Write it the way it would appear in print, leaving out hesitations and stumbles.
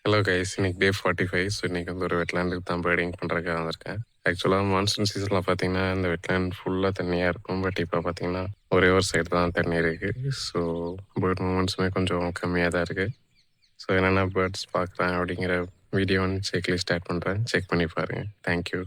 Hello guys, இன்னைக்கு டே 45. So இன்னைக்கு வந்து ஒரு வெட்லேண்டுக்கு தான் பேர்டிங் பண்ணுறதுக்காக வந்திருக்கேன். ஆக்சுவலாக மான்சூன் சீசனில் பார்த்தீங்கன்னா இந்த வெட்லேண்ட் ஃபுல்லாக தண்ணியாக இருக்கும். பட் இப்போ பார்த்தீங்கன்னா ஒரே ஒரு சைடு தான் தண்ணி இருக்குது. ஸோ பேர்ட் மூமெண்ட்ஸுமே கொஞ்சம் கம்மியாக தான் இருக்குது. ஸோ என்னென்ன பேர்ட்ஸ் பார்க்குறேன் அப்படிங்கிற வீடியோ வந்து செக்லிஸ்ட் ஸ்டார்ட் பண்ணுறேன். செக் பண்ணி பாருங்கள். தேங்க்யூ.